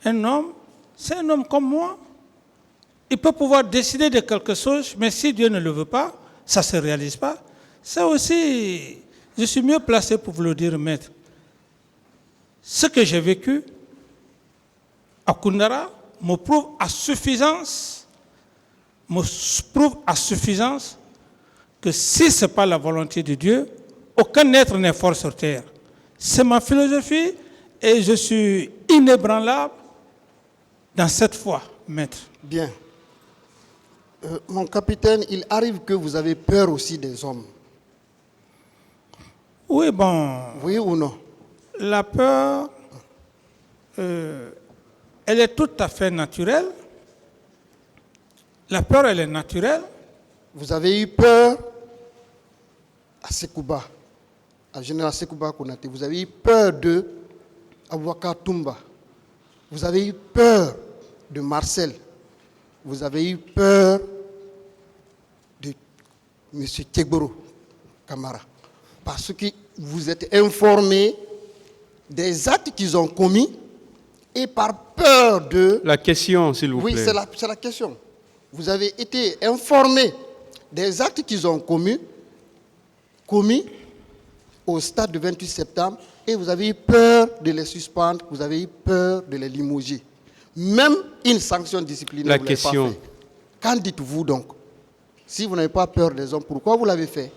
un homme, c'est un homme comme moi. Il peut pouvoir décider de quelque chose, mais si Dieu ne le veut pas, ça ne se réalise pas. Ça aussi, je suis mieux placé pour vous le dire, maître. Ce que j'ai vécu à Koundara me prouve à suffisance que si ce n'est pas la volonté de Dieu, aucun être n'est fort sur terre. C'est ma philosophie et je suis inébranlable dans cette foi, maître. Bien. Mon capitaine, il arrive que vous avez peur aussi des hommes. Oui, bon. Oui ou non? La peur, elle est tout à fait naturelle. La peur, elle est naturelle. Vous avez eu peur à Sekouba, à Général Sekouba Konaté. Vous avez eu peur de Abouakar Toumba. Vous avez eu peur de Marcel. Vous avez eu peur de M. Tchegboro Kamara. Parce que vous êtes informé des actes qu'ils ont commis et par peur de... La question, s'il vous plaît. Oui, c'est la question. Vous avez été informé des actes qu'ils ont commis au stade du 28 septembre et vous avez eu peur de les suspendre, vous avez eu peur de les limoger. Même une sanction disciplinaire, vous ne l'avez pas fait. Qu'en dites-vous donc? Si vous n'avez pas peur des hommes, pourquoi vous l'avez fait?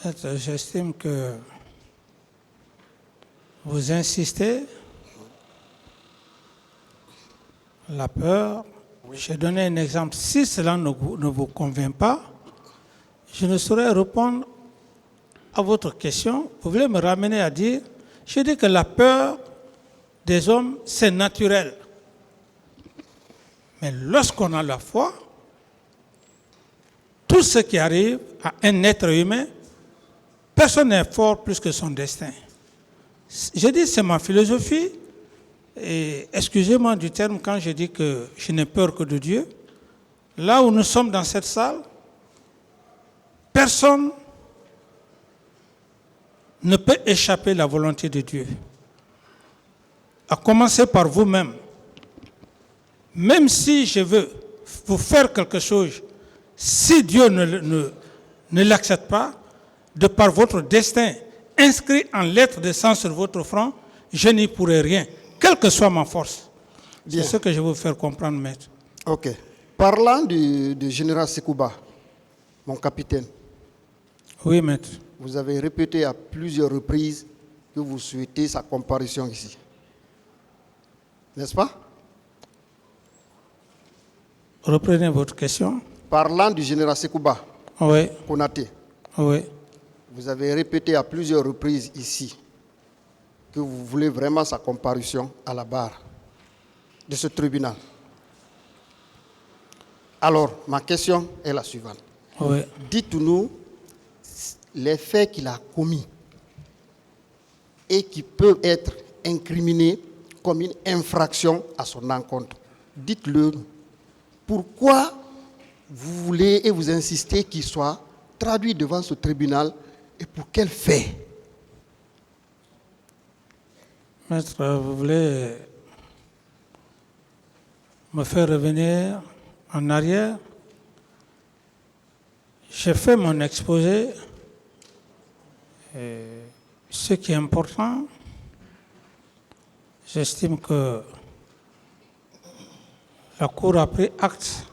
Maître, j'estime que vous insistez. La peur, j'ai donné un exemple. Si cela ne vous convient pas, je ne saurais répondre à votre question. Vous voulez me ramener à dire, je dis que la peur des hommes, c'est naturel. Mais lorsqu'on a la foi, tout ce qui arrive à un être humain, personne n'est fort plus que son destin. Je dis, c'est ma philosophie. Et excusez-moi du terme quand je dis que je n'ai peur que de Dieu. Là où nous sommes dans cette salle, personne ne peut échapper à la volonté de Dieu. À commencer par vous-même. Même si je veux vous faire quelque chose, si Dieu ne l'accepte pas, de par votre destin inscrit en lettres de sang sur votre front, je n'y pourrai rien. Quelle que soit ma force. C'est ce que je veux vous faire comprendre, maître. Ok. Parlant du général Sekouba, mon capitaine. Oui, maître. Vous avez répété à plusieurs reprises que vous souhaitez sa comparution ici. N'est-ce pas? Reprenez votre question. Parlant du général Sekouba, oui. Konaté. Oui. Vous avez répété à plusieurs reprises ici que vous voulez vraiment sa comparution à la barre de ce tribunal. Alors, ma question est la suivante. Oui. Dites-nous les faits qu'il a commis et qui peuvent être incriminés comme une infraction à son encontre. Dites-le. Pourquoi vous voulez et vous insistez qu'il soit traduit devant ce tribunal et pour quel fait? Maître, vous voulez me faire revenir en arrière? J'ai fait mon exposé. Et ce qui est important, j'estime que la Cour a pris acte.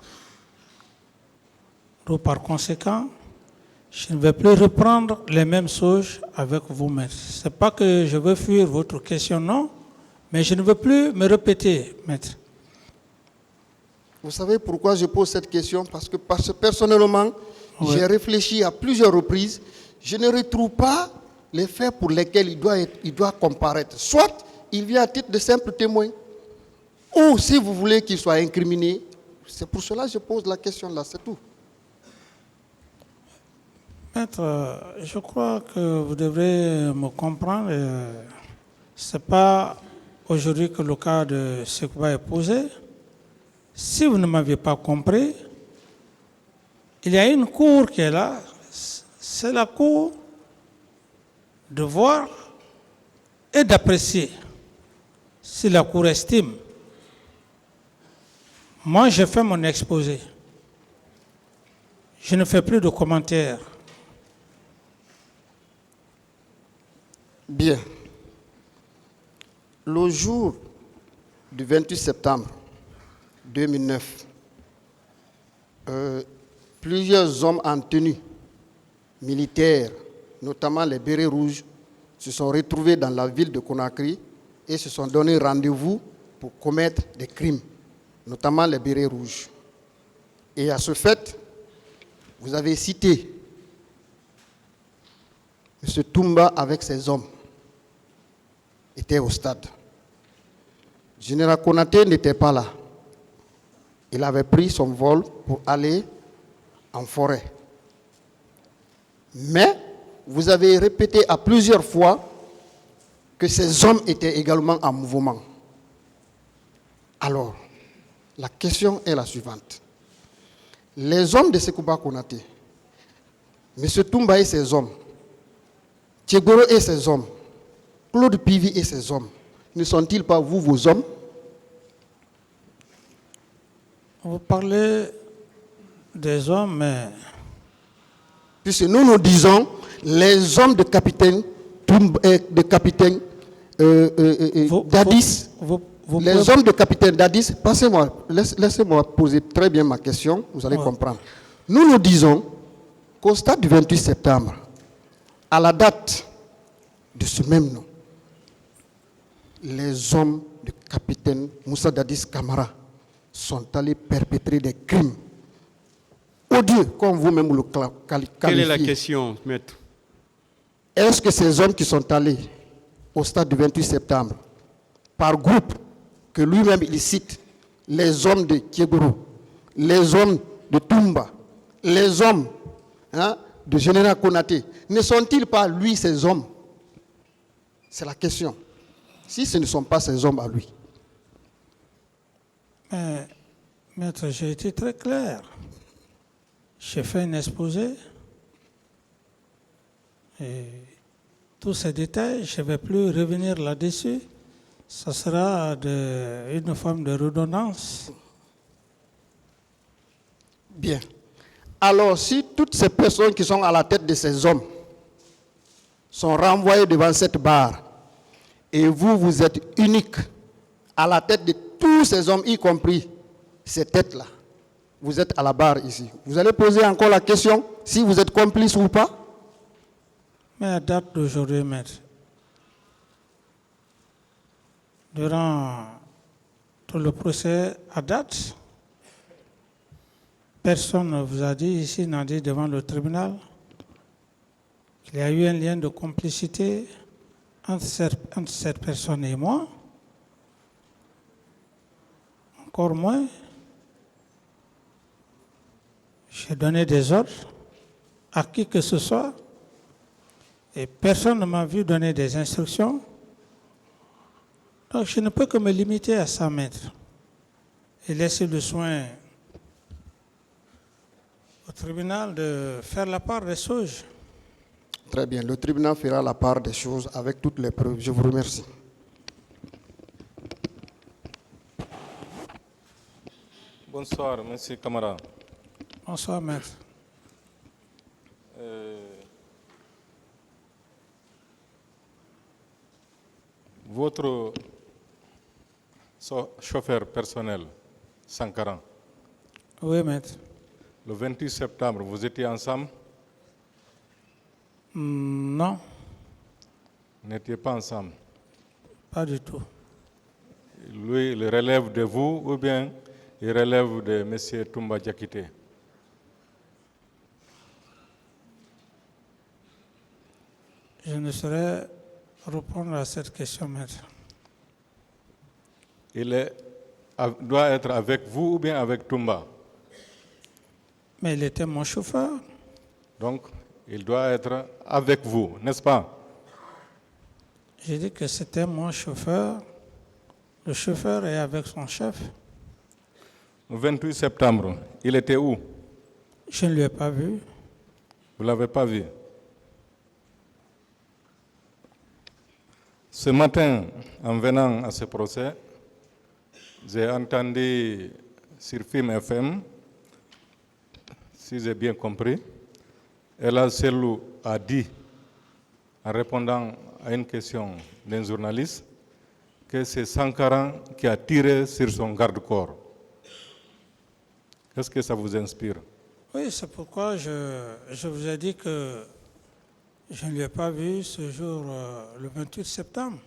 Donc, par conséquent, je ne vais plus reprendre les mêmes choses avec vous, maître. Ce n'est pas que je veux fuir votre question, non, mais je ne veux plus me répéter, maître. Vous savez pourquoi je pose cette question? Parce que personnellement, j'ai réfléchi à plusieurs reprises. Je ne retrouve pas les faits pour lesquels il doit comparaître. Soit il vient à titre de simple témoin, ou si vous voulez qu'il soit incriminé, c'est pour cela que je pose la question là, c'est tout. Maître, je crois que vous devrez me comprendre. Ce n'est pas aujourd'hui que le cas de Sekouba est posé. Si vous ne m'aviez pas compris, il y a une cour qui est là. C'est la cour de voir et d'apprécier. si la Cour estime. Moi, j'ai fait mon exposé. Je ne fais plus de commentaires. Bien. Le jour du 28 septembre 2009, plusieurs hommes en tenue militaire, notamment les bérets rouges, se sont retrouvés dans la ville de Conakry et se sont donné rendez-vous pour commettre des crimes, notamment les bérets rouges. Et à ce fait, vous avez cité M. Toumba avec ses hommes était au stade. Général Konaté n'était pas là. Il avait pris son vol pour aller en forêt. Mais vous avez répété à plusieurs fois que ces hommes étaient également en mouvement. Alors, la question est la suivante. Les hommes de Sekouba Konaté, M. Toumba et ses hommes, Tchegoro et ses hommes, Claude Pivi et ses hommes, ne sont-ils pas vous, vos hommes? Vous parlez des hommes, mais... Puisque nous disons les hommes de capitaine, Dadis, les hommes de capitaine Dadis, laissez-moi poser très bien ma question, vous allez comprendre. Nous disons qu'au stade du 28 septembre, à la date de ce même nom, les hommes de capitaine Moussa Dadis Camara sont allés perpétrer des crimes odieux, comme vous-même le qualifiez. Quelle est la question, maître? Est-ce que ces hommes qui sont allés au stade du 28 septembre, par groupe, que lui-même il cite, les hommes de Kiegoro, les hommes de Toumba, les hommes de Général Konaté, ne sont-ils pas lui ces hommes? C'est la question. Si ce ne sont pas ces hommes à lui. Maître, j'ai été très clair. J'ai fait un exposé. Et tous ces détails, je ne vais plus revenir là-dessus. Ça sera une forme de redondance. Bien. Alors, si toutes ces personnes qui sont à la tête de ces hommes sont renvoyées devant cette barre, et vous êtes unique à la tête de tous ces hommes, y compris ces têtes-là, vous êtes à la barre ici. Vous allez poser encore la question si vous êtes complice ou pas? Mais à date d'aujourd'hui, maître, durant tout le procès à date, personne ne vous a dit ici, n'a dit devant le tribunal, qu'il y a eu un lien de complicité entre cette personne et moi. Encore moins, j'ai donné des ordres à qui que ce soit et personne ne m'a vu donner des instructions. Donc je ne peux que me limiter à ça, maître, et laisser le soin au tribunal de faire la part des choses. Très bien, le tribunal fera la part des choses avec toutes les preuves. Je vous remercie. Bonsoir, monsieur Camara. Bonsoir, maître. Votre chauffeur personnel, Sankara, Oui, maître. le 28 septembre, vous étiez ensemble? Non, Vous n'étiez pas ensemble. pas du tout. Lui, il relève de vous ou bien il relève de M. Toumba Diakité? Je ne saurais répondre à cette question, maître. Il doit être avec vous ou bien avec Toumba? Mais il était mon chauffeur. Donc, il doit être avec vous, n'est-ce pas? J'ai dit que c'était mon chauffeur. Le chauffeur est avec son chef. Le 28 septembre, il était où? Je ne l'ai pas vu. Vous ne l'avez pas vu? Ce matin, en venant à ce procès, j'ai entendu sur Film FM, si j'ai bien compris, Ella Selou a dit, en répondant à une question d'un journaliste, que c'est Sankara qui a tiré sur son garde-corps. Qu'est-ce que ça vous inspire? Oui, c'est pourquoi je vous ai dit que je ne l'ai pas vu ce jour, le 28 septembre.